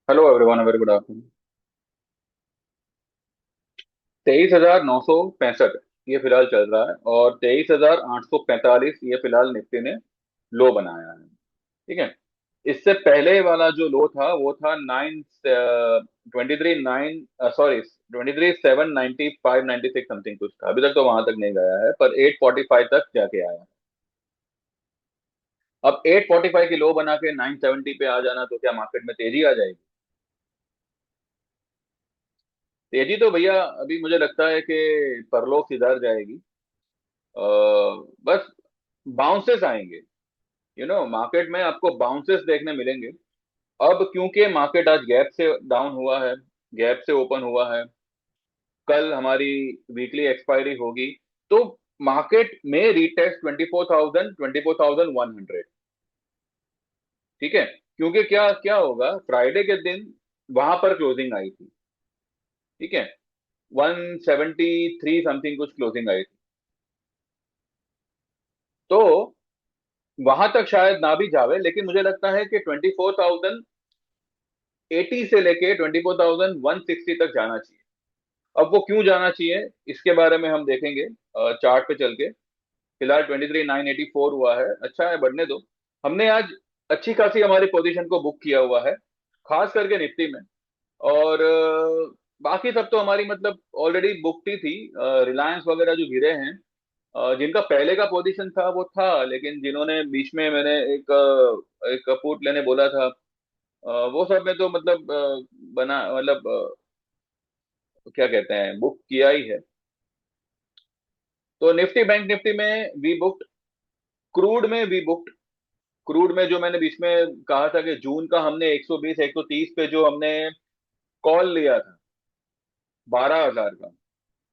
Hello everyone, very good afternoon. 23,965 ये फिलहाल चल रहा है, और 23,845 ये फिलहाल निफ्टी ने लो बनाया है। ठीक है। इससे पहले वाला जो लो था वो था 23 9 सॉरी 23 7 95 96 समथिंग कुछ था। अभी तक तो वहां तक नहीं गया है, पर 845 तक जाके आया। अब 845 की लो बना के 970 पे आ जाना, तो क्या मार्केट में तेजी आ जाएगी? तेजी तो भैया अभी मुझे लगता है कि परलोक सिधार जाएगी। बस बाउंसेस आएंगे। मार्केट में आपको बाउंसेस देखने मिलेंगे। अब क्योंकि मार्केट आज गैप से डाउन हुआ है, गैप से ओपन हुआ है, कल हमारी वीकली एक्सपायरी होगी, तो मार्केट में रीटेस्ट 24,100। ठीक है। क्योंकि क्या क्या होगा, फ्राइडे के दिन वहां पर क्लोजिंग आई थी। ठीक है। 173 समथिंग कुछ क्लोजिंग आई थी। तो वहां तक शायद ना भी जावे, लेकिन मुझे लगता है कि 24,080 से लेके 24,160 तक जाना चाहिए। अब वो क्यों जाना चाहिए, इसके बारे में हम देखेंगे चार्ट पे चल के। फिलहाल 23,984 हुआ है, अच्छा है, बढ़ने दो। हमने आज अच्छी खासी हमारी पोजीशन को बुक किया हुआ है, खास करके निफ्टी में। और बाकी सब तो हमारी मतलब ऑलरेडी बुकड ही थी। रिलायंस वगैरह जो गिरे हैं, जिनका पहले का पोजीशन था वो था, लेकिन जिन्होंने बीच में मैंने एक पुट लेने बोला था, वो सब में तो मतलब बना मतलब क्या कहते हैं, बुक किया ही है। तो निफ्टी बैंक निफ्टी में वी बुक्ड, क्रूड में वी बुक्ड। क्रूड में जो मैंने बीच में कहा था कि जून का हमने 120 130 पे जो हमने कॉल लिया था 12,000 का,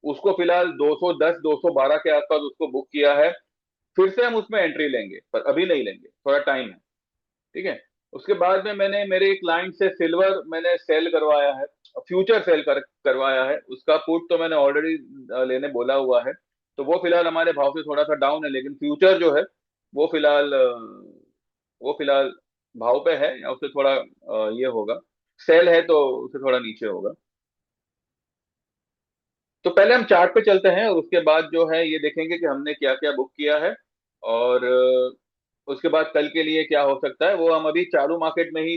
उसको फिलहाल 210 212 के आसपास उसको बुक किया है। फिर से हम उसमें एंट्री लेंगे, पर अभी नहीं लेंगे, थोड़ा टाइम है। ठीक है। उसके बाद में मैंने मेरे क्लाइंट से सिल्वर मैंने सेल करवाया है, फ्यूचर सेल करवाया है। उसका पुट तो मैंने ऑलरेडी लेने बोला हुआ है। तो वो फिलहाल हमारे भाव से थोड़ा सा डाउन है, लेकिन फ्यूचर जो है वो फिलहाल भाव पे है, या उससे थोड़ा ये होगा, सेल है तो उससे थोड़ा नीचे होगा। तो पहले हम चार्ट पे चलते हैं, और उसके बाद जो है ये देखेंगे कि हमने क्या क्या बुक किया है। और उसके बाद कल के लिए क्या हो सकता है वो हम अभी चालू मार्केट में ही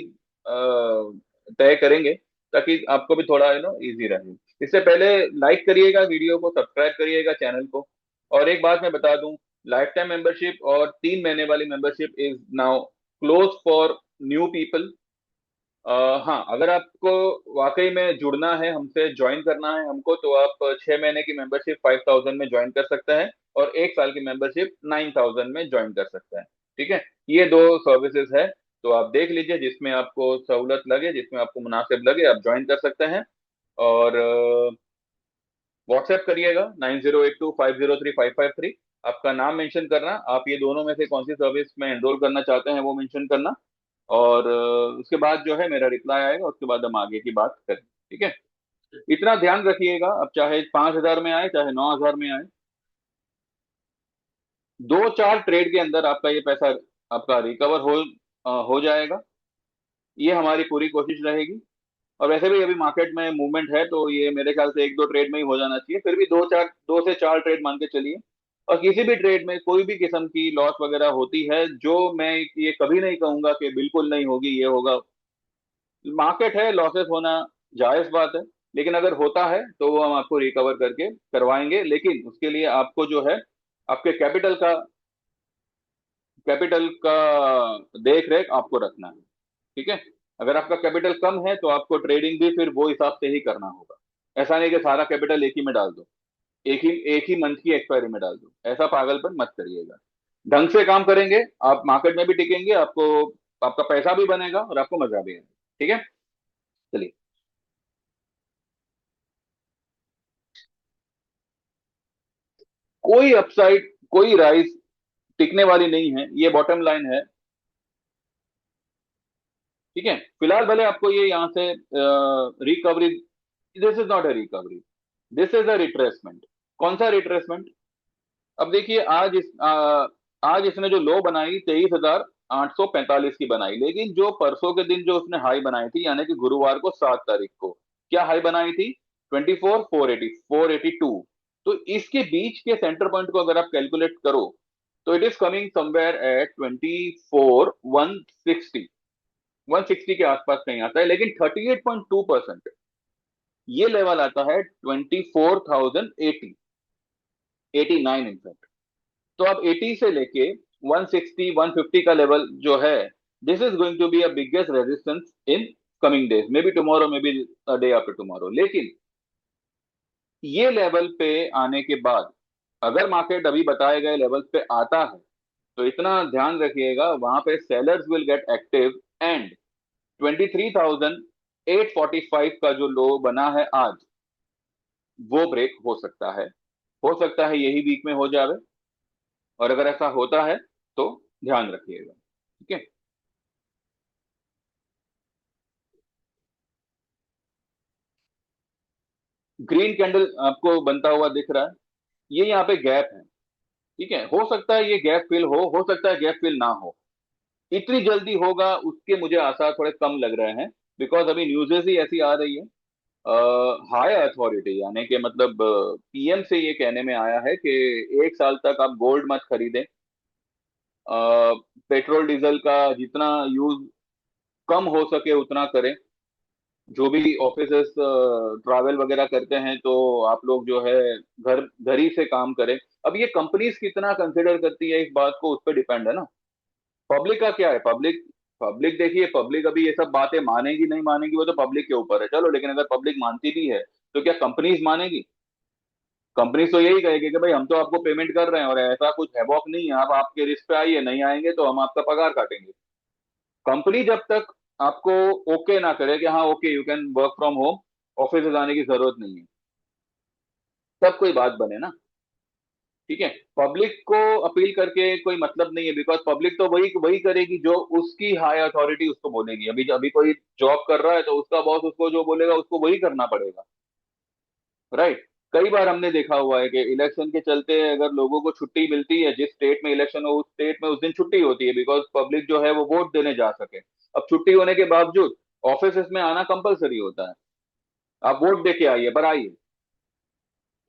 तय करेंगे, ताकि आपको भी थोड़ा इजी रहे। इससे पहले लाइक करिएगा वीडियो को, सब्सक्राइब करिएगा चैनल को। और एक बात मैं बता दूं, लाइफ टाइम मेंबरशिप और 3 महीने वाली membership is now close for new people. हाँ, अगर आपको वाकई में जुड़ना है हमसे, ज्वाइन करना है हमको, तो आप 6 महीने की मेंबरशिप 5,000 में ज्वाइन कर सकते हैं, और 1 साल की मेंबरशिप 9,000 में ज्वाइन कर सकते हैं। ठीक है। ये दो सर्विसेज है। तो आप देख लीजिए, जिसमें आपको सहूलत लगे, जिसमें आपको मुनासिब लगे, आप ज्वाइन कर सकते हैं। और व्हाट्सएप करिएगा 9082503553। आपका नाम मेंशन करना, आप ये दोनों में से कौन सी सर्विस में एनरोल करना चाहते हैं वो मेंशन करना। और उसके बाद जो है मेरा रिप्लाई आएगा, उसके बाद हम आगे की बात करें। ठीक है। इतना ध्यान रखिएगा, अब चाहे 5,000 में आए चाहे 9,000 में आए, 2 4 ट्रेड के अंदर आपका ये पैसा आपका रिकवर हो जाएगा। ये हमारी पूरी कोशिश रहेगी। और वैसे भी अभी मार्केट में मूवमेंट है, तो ये मेरे ख्याल से 1 2 ट्रेड में ही हो जाना चाहिए। फिर भी 2 से 4 ट्रेड मान के चलिए। और किसी भी ट्रेड में कोई भी किस्म की लॉस वगैरह होती है, जो मैं ये कभी नहीं कहूंगा कि बिल्कुल नहीं होगी, ये होगा। मार्केट है, लॉसेस होना जायज बात है। लेकिन अगर होता है तो वो हम आपको रिकवर करके करवाएंगे, लेकिन उसके लिए आपको जो है आपके कैपिटल का देख रेख आपको रखना है। ठीक है। अगर आपका कैपिटल कम है तो आपको ट्रेडिंग भी फिर वो हिसाब से ही करना होगा। ऐसा नहीं कि सारा कैपिटल एक ही में डाल दो, एक ही मंथ की एक्सपायरी में डाल दो, ऐसा पागलपन मत करिएगा। ढंग से काम करेंगे, आप मार्केट में भी टिकेंगे, आपको आपका पैसा भी बनेगा और आपको मजा भी आएगा। ठीक है। चलिए। कोई अपसाइड, कोई राइज टिकने वाली नहीं है, ये बॉटम लाइन है। ठीक है। फिलहाल भले आपको ये यहाँ से recovery, this is not a recovery, this is a retracement. कौन सा रिट्रेसमेंट? अब देखिए, आज इसने जो लो बनाई 23,000 845 की बनाई, लेकिन जो परसों के दिन जो उसने हाई बनाई थी, यानी कि गुरुवार को 7 तारीख को, क्या हाई बनाई थी? 24,480, 482। तो इसके बीच के सेंटर पॉइंट को अगर आप कैलकुलेट करो तो it is coming somewhere eight 24,160, 160 के आसपास कहीं आता है, लेकिन 38.2% ये लेवल आता है 24,080, 89 इनफैक्ट। तो अब 80 से लेके 160, 150 का लेवल जो है, this is going to be a biggest resistance in coming days, may be tomorrow, may be day after tomorrow. लेकिन ये लेवल पे आने के बाद अगर मार्केट अभी बताए गए लेवल पे आता है तो इतना ध्यान रखिएगा, वहां पे sellers will get active and 23,845 का जो लो बना है आज, वो ब्रेक हो सकता है। हो सकता है यही वीक में हो जावे, और अगर ऐसा होता है तो ध्यान रखिएगा। ठीक है। ग्रीन कैंडल आपको बनता हुआ दिख रहा है, ये यहाँ पे गैप है। ठीक है, हो सकता है ये गैप फिल हो सकता है गैप फिल ना हो। इतनी जल्दी होगा उसके मुझे आसार थोड़े कम लग रहे हैं, बिकॉज अभी न्यूज़ेस ही ऐसी आ रही है। हाई अथॉरिटी यानी कि मतलब पीएम से ये कहने में आया है कि 1 साल तक आप गोल्ड मत खरीदें, पेट्रोल डीजल का जितना यूज कम हो सके उतना करें, जो भी ऑफिस ट्रैवल वगैरह करते हैं तो आप लोग जो है घर घर ही से काम करें। अब ये कंपनीज कितना कंसिडर करती है इस बात को, उस पर डिपेंड है ना। पब्लिक का क्या है, पब्लिक पब्लिक देखिए, पब्लिक अभी ये सब बातें मानेगी नहीं मानेगी वो तो पब्लिक के ऊपर है, चलो, लेकिन अगर पब्लिक मानती भी है तो क्या कंपनीज मानेगी? कंपनीज तो यही कहेगी कि भाई हम तो आपको पेमेंट कर रहे हैं और ऐसा कुछ हैवॉक नहीं है, आप आपके रिस्क पे आइए, नहीं आएंगे तो हम आपका पगार काटेंगे। कंपनी जब तक आपको ओके ना करे कि हाँ okay you can work from home, office जाने की जरूरत नहीं है, तब कोई बात बने ना। ठीक है, पब्लिक को अपील करके कोई मतलब नहीं है, बिकॉज पब्लिक तो वही वही करेगी जो उसकी हाई अथॉरिटी उसको बोलेगी। अभी अभी कोई जॉब कर रहा है तो उसका बॉस उसको जो बोलेगा उसको वही करना पड़ेगा, राइट। कई बार हमने देखा हुआ है कि इलेक्शन के चलते अगर लोगों को छुट्टी मिलती है, जिस स्टेट में इलेक्शन हो उस स्टेट में उस दिन छुट्टी होती है, बिकॉज पब्लिक जो है वो वोट देने जा सके। अब छुट्टी होने के बावजूद ऑफिस में आना कंपलसरी होता है, आप वोट दे के आइए पर आइए।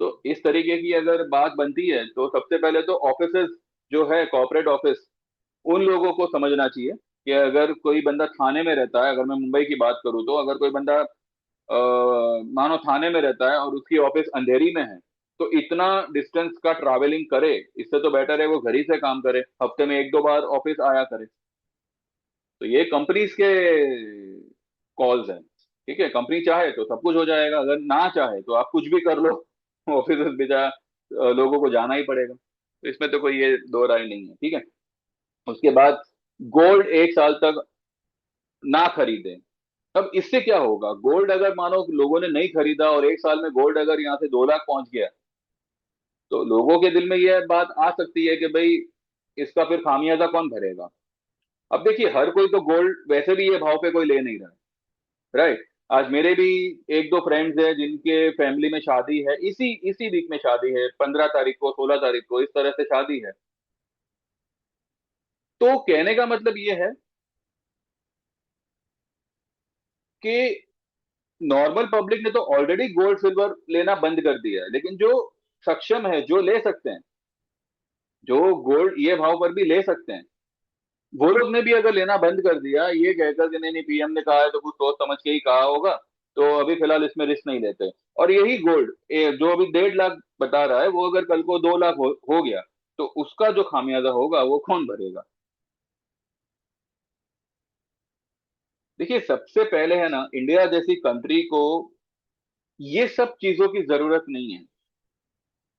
तो इस तरीके की अगर बात बनती है तो सबसे पहले तो ऑफिस जो है कॉर्पोरेट ऑफिस, उन लोगों को समझना चाहिए कि अगर कोई बंदा थाने में रहता है, अगर मैं मुंबई की बात करूं तो अगर कोई बंदा मानो थाने में रहता है और उसकी ऑफिस अंधेरी में है, तो इतना डिस्टेंस का ट्रैवलिंग करे, इससे तो बेटर है वो घर ही से काम करे, हफ्ते में 1-2 बार ऑफिस आया करे। तो ये कंपनीज के कॉल्स हैं। ठीक है, कंपनी चाहे तो सब कुछ हो जाएगा, अगर ना चाहे तो आप कुछ भी कर लो, ऑफिस बेचा लोगों को जाना ही पड़ेगा। तो इसमें तो कोई ये दो राय नहीं है। ठीक है। उसके बाद गोल्ड 1 साल तक ना खरीदें। अब इससे क्या होगा, गोल्ड अगर मानो लोगों ने नहीं खरीदा और 1 साल में गोल्ड अगर यहाँ से 2 लाख पहुंच गया, तो लोगों के दिल में यह बात आ सकती है कि भाई इसका फिर खामियाजा कौन भरेगा। अब देखिए, हर कोई तो गोल्ड वैसे भी ये भाव पे कोई ले नहीं रहा है, राइट। आज मेरे भी 1-2 फ्रेंड्स हैं जिनके फैमिली में शादी है, इसी इसी वीक में शादी है, 15 तारीख को, 16 तारीख को, इस तरह से शादी है। तो कहने का मतलब ये है कि नॉर्मल पब्लिक ने तो ऑलरेडी गोल्ड सिल्वर लेना बंद कर दिया है, लेकिन जो सक्षम है, जो ले सकते हैं, जो गोल्ड ये भाव पर भी ले सकते हैं, वो लोग ने भी अगर लेना बंद कर दिया ये कहकर कि नहीं नहीं पीएम ने कहा है तो कुछ सोच समझ के ही कहा होगा, तो अभी फिलहाल इसमें रिस्क नहीं लेते। और यही गोल्ड जो अभी 1.5 लाख बता रहा है, वो अगर कल को 2 लाख हो गया तो उसका जो खामियाजा होगा वो कौन भरेगा? देखिए, सबसे पहले है ना, इंडिया जैसी कंट्री को ये सब चीजों की जरूरत नहीं है।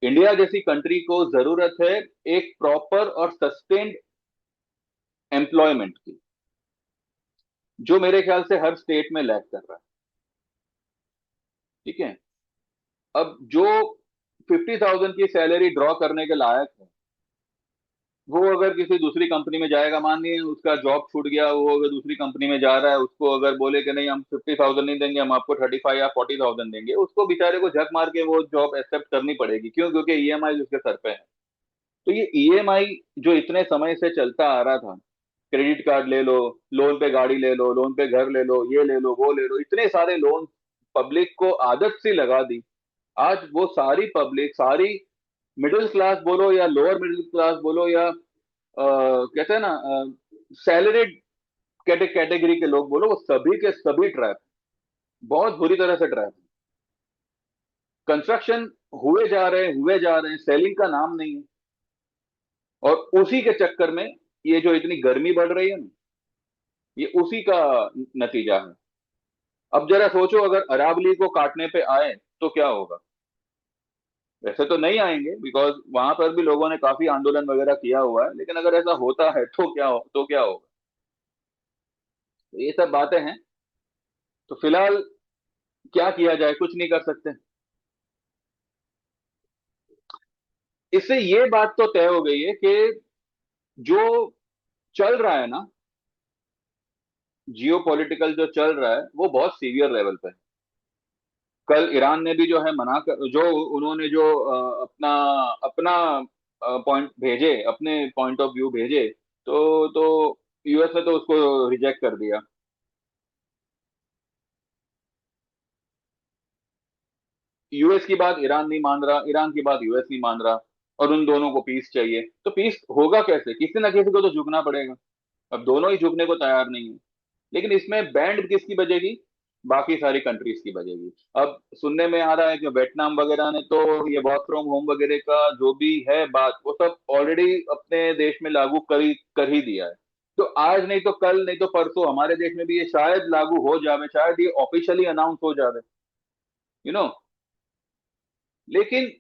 इंडिया जैसी कंट्री को जरूरत है एक प्रॉपर और सस्टेन्ड एम्प्लॉयमेंट की, जो मेरे ख्याल से हर स्टेट में लैक कर रहा है। ठीक है। अब जो 50,000 की सैलरी ड्रॉ करने के लायक है, वो अगर किसी दूसरी कंपनी में जाएगा, मानिए उसका जॉब छूट गया, वो अगर दूसरी कंपनी में जा रहा है, उसको अगर बोले कि नहीं हम 50,000 नहीं देंगे, हम आपको 35 या 40,000 देंगे, उसको बेचारे को झक मार के वो जॉब एक्सेप्ट करनी पड़ेगी। क्यों? क्योंकि ईएमआई उसके सर पे है। तो ये ईएमआई जो इतने समय से चलता आ रहा था, क्रेडिट कार्ड ले लो, लोन पे गाड़ी ले लो, लोन पे घर ले लो, ये ले लो, वो ले लो, इतने सारे लोन पब्लिक को आदत सी लगा दी। आज वो सारी पब्लिक, सारी मिडिल क्लास बोलो या लोअर मिडिल क्लास बोलो या कहते हैं ना सैलरीड कैटेगरी के लोग बोलो, वो सभी के सभी ट्रैप, बहुत बुरी तरह से ट्रैप। कंस्ट्रक्शन हुए जा रहे हैं, सेलिंग का नाम नहीं है। और उसी के चक्कर में ये जो इतनी गर्मी बढ़ रही है ना, ये उसी का नतीजा है। अब जरा सोचो, अगर अरावली को काटने पे आए तो क्या होगा। वैसे तो नहीं आएंगे, बिकॉज वहां पर भी लोगों ने काफी आंदोलन वगैरह किया हुआ है, लेकिन अगर ऐसा होता है तो क्या होगा। तो ये सब बातें हैं। तो फिलहाल क्या किया जाए, कुछ नहीं कर सकते। इससे ये बात तो तय हो गई है कि जो चल रहा है ना, जियो पॉलिटिकल जो चल रहा है वो बहुत सीवियर लेवल पे है। कल ईरान ने भी जो है जो उन्होंने जो अपना अपना पॉइंट भेजे, अपने पॉइंट ऑफ व्यू भेजे, तो यूएस ने तो उसको रिजेक्ट कर दिया। यूएस की बात ईरान नहीं मान रहा, ईरान की बात यूएस नहीं मान रहा, और उन दोनों को पीस चाहिए। तो पीस होगा कैसे, किसी ना किसी को तो झुकना पड़ेगा। अब दोनों ही झुकने को तैयार नहीं है। लेकिन इसमें बैंड किसकी बजेगी, बाकी सारी कंट्रीज की बजेगी। अब सुनने में आ रहा है कि वियतनाम वगैरह ने तो ये वर्क फ्रॉम होम वगैरह का जो भी है बात, वो सब ऑलरेडी अपने देश में लागू कर ही दिया है। तो आज नहीं तो कल, नहीं तो परसों हमारे देश में भी ये शायद लागू हो जावे, शायद ये ऑफिशियली अनाउंस हो जावे, यू नो। लेकिन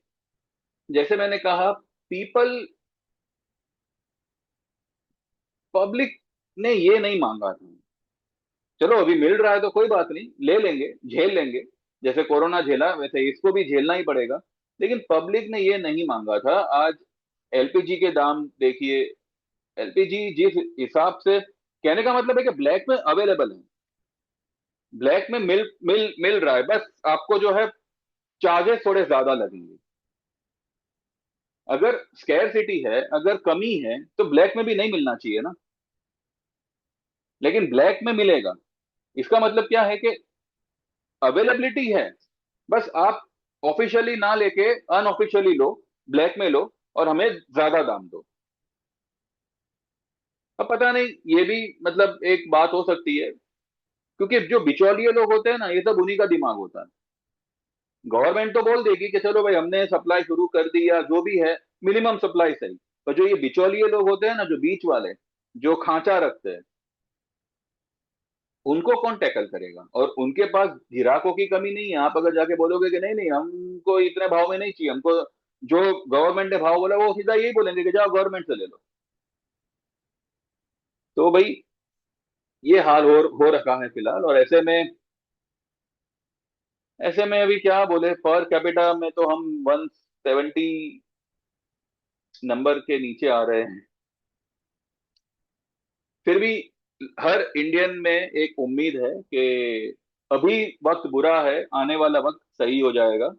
जैसे मैंने कहा, पीपल पब्लिक ने ये नहीं मांगा था। चलो अभी मिल रहा है तो कोई बात नहीं, ले लेंगे, झेल लेंगे। जैसे कोरोना झेला वैसे इसको भी झेलना ही पड़ेगा। लेकिन पब्लिक ने ये नहीं मांगा था। आज एलपीजी के दाम देखिए। एलपीजी जिस हिसाब से, कहने का मतलब है कि ब्लैक में अवेलेबल है, ब्लैक में मिल रहा है, बस आपको जो है चार्जेस थोड़े ज्यादा लगेंगे। अगर स्कैरसिटी है, अगर कमी है, तो ब्लैक में भी नहीं मिलना चाहिए ना। लेकिन ब्लैक में मिलेगा। इसका मतलब क्या है कि अवेलेबिलिटी है, बस आप ऑफिशियली ना लेके अनऑफिशियली लो, ब्लैक में लो, और हमें ज्यादा दाम दो। अब पता नहीं, ये भी मतलब एक बात हो सकती है, क्योंकि जो बिचौलिए लोग होते हैं ना, ये सब उन्हीं का दिमाग होता है। गवर्नमेंट तो बोल देगी कि चलो भाई हमने सप्लाई शुरू कर दी या जो भी है, मिनिमम सप्लाई सही। पर जो ये बिचौलिए लोग होते हैं ना, जो बीच वाले, जो खांचा रखते हैं, उनको कौन टैकल करेगा। और उनके पास ग्राहकों की कमी नहीं है। आप अगर जाके बोलोगे कि नहीं नहीं हमको इतने भाव में नहीं चाहिए, हमको जो गवर्नमेंट ने भाव बोला वो सीधा यही बोलेंगे कि जाओ गवर्नमेंट से ले लो। तो भाई ये हाल हो रखा है फिलहाल। और ऐसे में अभी क्या बोले, पर कैपिटा में तो हम 170 नंबर के नीचे आ रहे हैं। फिर भी हर इंडियन में एक उम्मीद है कि अभी वक्त बुरा है, आने वाला वक्त सही हो जाएगा,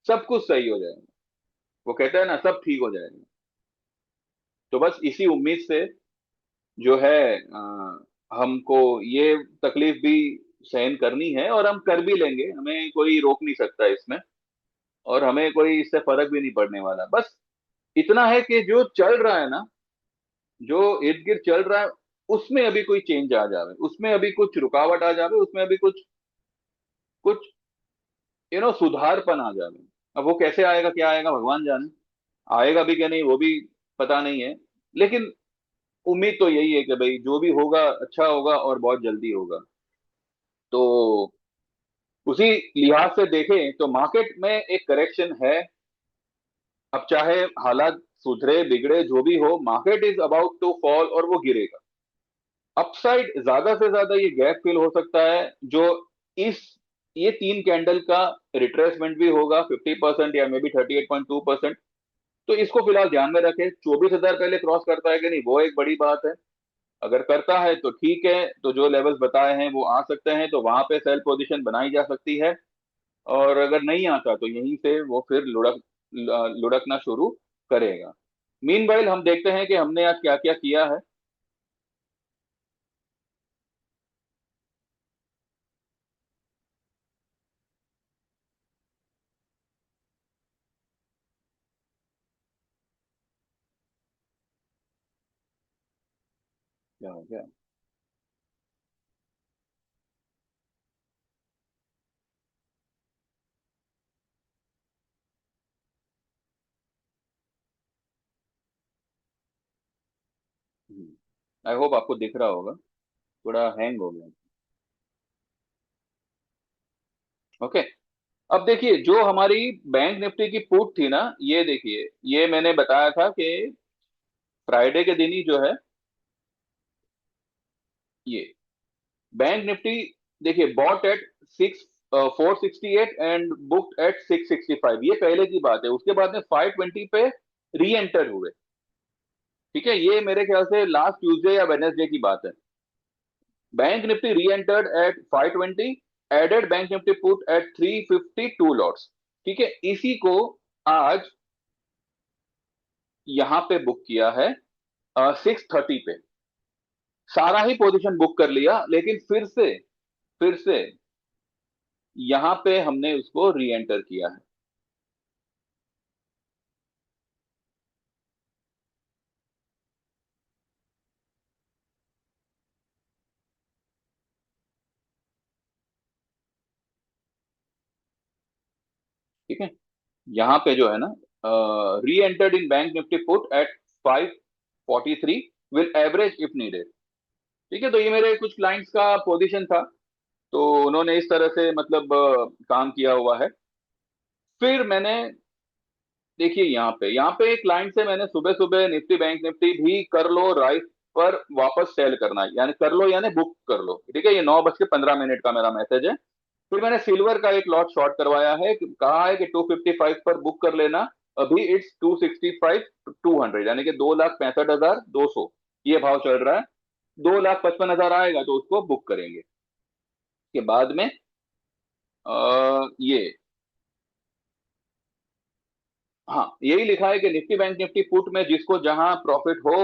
सब कुछ सही हो जाएगा। वो कहता है ना, सब ठीक हो जाएगा। तो बस इसी उम्मीद से जो है हमको ये तकलीफ भी सहन करनी है, और हम कर भी लेंगे, हमें कोई रोक नहीं सकता इसमें। और हमें कोई इससे फर्क भी नहीं पड़ने वाला। बस इतना है कि जो चल रहा है ना, जो इर्द गिर्द चल रहा है, उसमें अभी कोई चेंज आ जावे, उसमें अभी कुछ रुकावट आ जावे, उसमें अभी कुछ कुछ सुधारपन आ जावे। अब वो कैसे आएगा, क्या आएगा, भगवान जाने। आएगा भी क्या नहीं वो भी पता नहीं है। लेकिन उम्मीद तो यही है कि भाई जो भी होगा अच्छा होगा, और बहुत जल्दी होगा। तो उसी लिहाज से देखें तो मार्केट में एक करेक्शन है। अब चाहे हालात सुधरे बिगड़े जो भी हो, market is about to fall, और वो गिरेगा। अपसाइड ज्यादा से ज्यादा ये गैप फिल हो सकता है, जो इस ये तीन कैंडल का रिट्रेसमेंट भी होगा 50% या मे बी 38.2%। तो इसको फिलहाल ध्यान में रखें। 24,000 पहले क्रॉस करता है कि नहीं, वो एक बड़ी बात है। अगर करता है तो ठीक है, तो जो लेवल्स बताए हैं वो आ सकते हैं, तो वहां पे सेल पोजीशन बनाई जा सकती है। और अगर नहीं आता तो यहीं से वो फिर लुढ़कना शुरू करेगा। मीनवाइल हम देखते हैं कि हमने आज क्या क्या किया है। क्या हो गया? आई होप आपको दिख रहा होगा, थोड़ा हैंग हो गया। ओके। अब देखिए, जो हमारी बैंक निफ्टी की पुट थी ना, ये देखिए, ये मैंने बताया था कि फ्राइडे के दिन ही जो है, ये बैंक निफ्टी, देखिए, bought at 468 and book at 665, ये पहले की बात है। उसके बाद में 520 पे री एंटर हुए। ठीक है, ये मेरे ख्याल से लास्ट ट्यूसडे या वेडनेसडे की बात है। Bank Nifty reentered at 520, added bank Nifty put at 352 lots. ठीक है, इसी को आज यहां पे बुक किया है 630 पे। सारा ही पोजीशन बुक कर लिया, लेकिन फिर से यहां पे हमने उसको री एंटर किया है। ठीक है, यहां पे जो है ना, री entered in bank Nifty put eight 543 will average if needed. ठीक है, तो ये मेरे कुछ क्लाइंट्स का पोजीशन था, तो उन्होंने इस तरह से मतलब काम किया हुआ है। फिर मैंने, देखिए, यहाँ पे क्लाइंट से मैंने सुबह सुबह निफ्टी बैंक निफ्टी भी कर लो राइट पर वापस सेल करना है, यानी कर लो यानी बुक कर लो। ठीक है, ये 9:15 का मेरा मैसेज है। फिर मैंने सिल्वर का एक लॉट शॉर्ट करवाया है, कहा है कि 255 पर बुक कर लेना। अभी इट्स 265 200, यानी कि 2,65,200 ये भाव चल रहा है। 2,55,000 आएगा तो उसको बुक करेंगे। के बाद में ये, हाँ, यही लिखा है कि निफ्टी बैंक निफ्टी पुट में जिसको जहां प्रॉफिट हो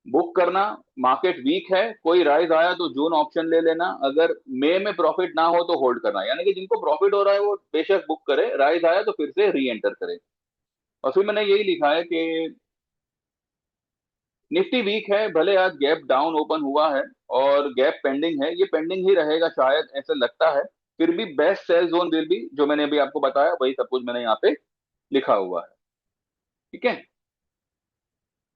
बुक करना। मार्केट वीक है, कोई राइज आया तो जून ऑप्शन ले लेना, अगर मई में प्रॉफिट ना हो तो होल्ड करना। यानी कि जिनको प्रॉफिट हो रहा है वो बेशक बुक करे, राइज आया तो फिर से री एंटर करे। और फिर मैंने यही लिखा है कि निफ्टी वीक है, भले आज गैप डाउन ओपन हुआ है और गैप पेंडिंग है, ये पेंडिंग ही रहेगा शायद, ऐसा लगता है। फिर भी best sell zone will be, जो मैंने अभी आपको बताया वही सब कुछ मैंने यहाँ पे लिखा हुआ है। ठीक है,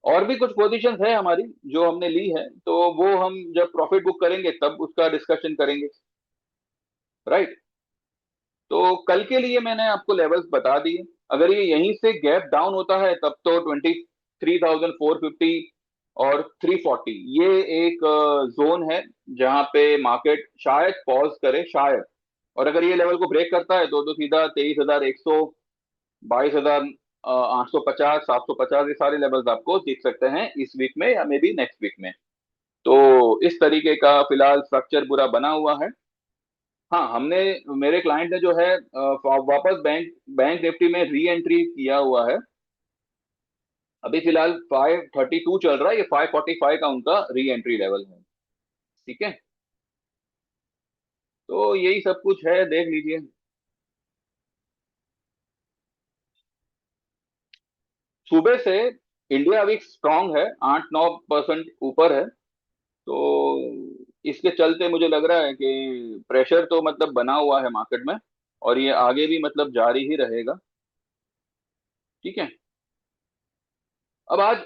और भी कुछ पोजीशंस है हमारी जो हमने ली है, तो वो हम जब प्रॉफिट बुक करेंगे तब उसका डिस्कशन करेंगे। राइट। तो कल के लिए मैंने आपको लेवल्स बता दिए। अगर ये यहीं से गैप डाउन होता है तब तो 23,450 और 340 ये एक जोन है जहां पे मार्केट शायद पॉज करे, शायद। और अगर ये लेवल को ब्रेक करता है तो सीधा 23,100, 22,850, 750, ये सारे लेवल्स आपको दिख सकते हैं इस वीक में या मे बी नेक्स्ट वीक में। तो इस तरीके का फिलहाल स्ट्रक्चर पूरा बना हुआ है। हाँ, हमने, मेरे क्लाइंट ने जो है वापस बैंक बैंक निफ्टी में री एंट्री किया हुआ है। अभी फिलहाल 532 चल रहा है, ये 545 का उनका री एंट्री लेवल है। ठीक है, तो यही सब कुछ है, देख लीजिए। सुबह से इंडिया अभी स्ट्रांग है, 8-9% ऊपर है। तो इसके चलते मुझे लग रहा है कि प्रेशर तो मतलब बना हुआ है मार्केट में, और ये आगे भी मतलब जारी ही रहेगा। ठीक है। अब आज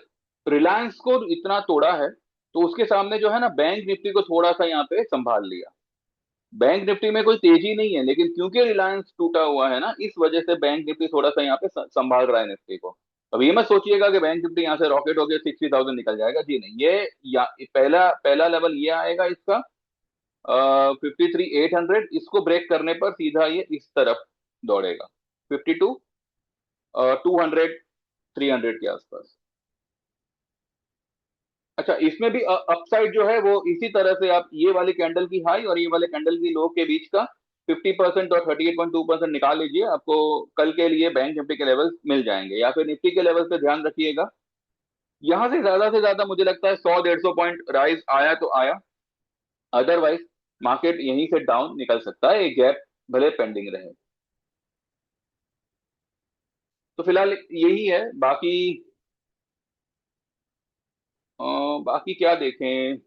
रिलायंस को इतना तोड़ा है, तो उसके सामने जो है ना, बैंक निफ्टी को थोड़ा सा यहाँ पे संभाल लिया। बैंक निफ्टी में कोई तेजी नहीं है, लेकिन क्योंकि रिलायंस टूटा हुआ है ना, इस वजह से बैंक निफ्टी थोड़ा सा यहाँ पे संभाल रहा है निफ्टी को। अब ये मत सोचिएगा कि बैंक निफ्टी यहाँ से रॉकेट होकर 60,000 निकल जाएगा, जी नहीं। ये पहला पहला लेवल ये आएगा इसका 53,800, इसको ब्रेक करने पर सीधा ये इस तरफ दौड़ेगा, 52, 200, 300 के आसपास। अच्छा, इसमें भी अपसाइड जो है वो इसी तरह से, आप ये वाली कैंडल की हाई और ये वाले कैंडल की लो के बीच का 50% और 38.2% निकाल लीजिए, आपको कल के लिए बैंक निफ्टी के लेवल मिल जाएंगे। या फिर निफ्टी के लेवल पे ध्यान रखिएगा, यहां से ज्यादा मुझे लगता है 100-150 पॉइंट राइज आया तो आया, अदरवाइज मार्केट यहीं से डाउन निकल सकता है, एक गैप भले पेंडिंग रहे। तो फिलहाल यही है, बाकी बाकी क्या देखें,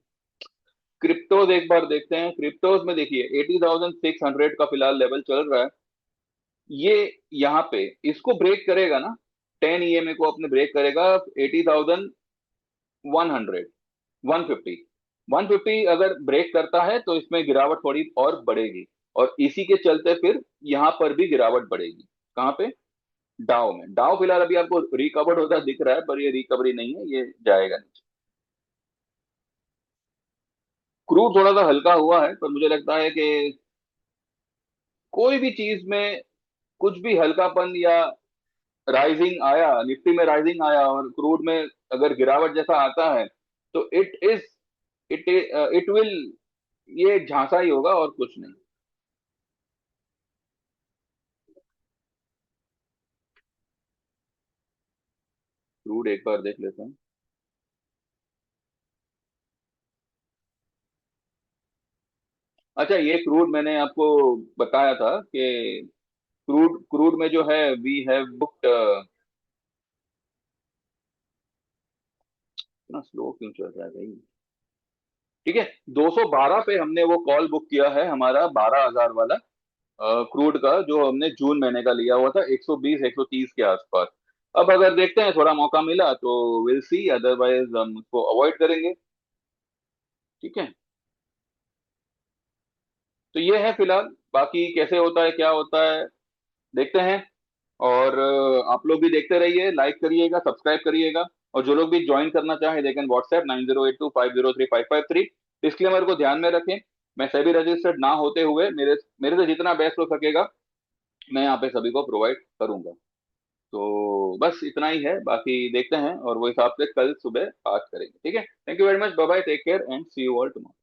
क्रिप्टोज एक बार देखते हैं। क्रिप्टोज में देखिए 80,600 का फिलहाल लेवल चल रहा है। ये यहाँ पे इसको ब्रेक करेगा ना, 10 EMA को अपने ब्रेक करेगा 80,100, 150 अगर ब्रेक करता है तो इसमें गिरावट थोड़ी और बढ़ेगी। और इसी के चलते फिर यहाँ पर भी गिरावट बढ़ेगी। कहाँ पे? डाउ में। डाउ फिलहाल अभी आपको रिकवर्ड होता दिख रहा है, पर ये रिकवरी नहीं है, ये जाएगा नीचे। क्रूड थोड़ा सा हल्का हुआ है, पर मुझे लगता है कि कोई भी चीज में कुछ भी हल्कापन या राइजिंग आया, निफ्टी में राइजिंग आया और क्रूड में अगर गिरावट जैसा आता है, तो इट इट विल, ये झांसा ही होगा और कुछ नहीं। क्रूड एक बार देख लेते हैं। अच्छा, ये क्रूड मैंने आपको बताया था कि क्रूड क्रूड में जो है वी हैव बुक्ड। इतना स्लो क्यों चल रहा है भाई? ठीक है, 212 पे हमने वो कॉल बुक किया है, हमारा 12,000 वाला क्रूड का, जो हमने जून महीने का लिया हुआ था 120 130 के आसपास। अब अगर देखते हैं थोड़ा मौका मिला तो विल सी, अदरवाइज हम उसको अवॉइड करेंगे। ठीक है, तो ये है फिलहाल। बाकी कैसे होता है क्या होता है देखते हैं। और आप लोग भी देखते रहिए, लाइक करिएगा, सब्सक्राइब करिएगा। और जो लोग भी ज्वाइन करना चाहें दे कैन व्हाट्सएप 9082503503। डिस्क्लेमर को ध्यान में रखें, मैं सभी रजिस्टर्ड ना होते हुए मेरे मेरे से जितना बेस्ट हो सकेगा मैं यहाँ पे सभी को प्रोवाइड करूंगा। तो बस इतना ही है, बाकी देखते हैं और वो हिसाब से कल सुबह बात करेंगे। ठीक है, thank you very much, bye bye, take care and see you all tomorrow.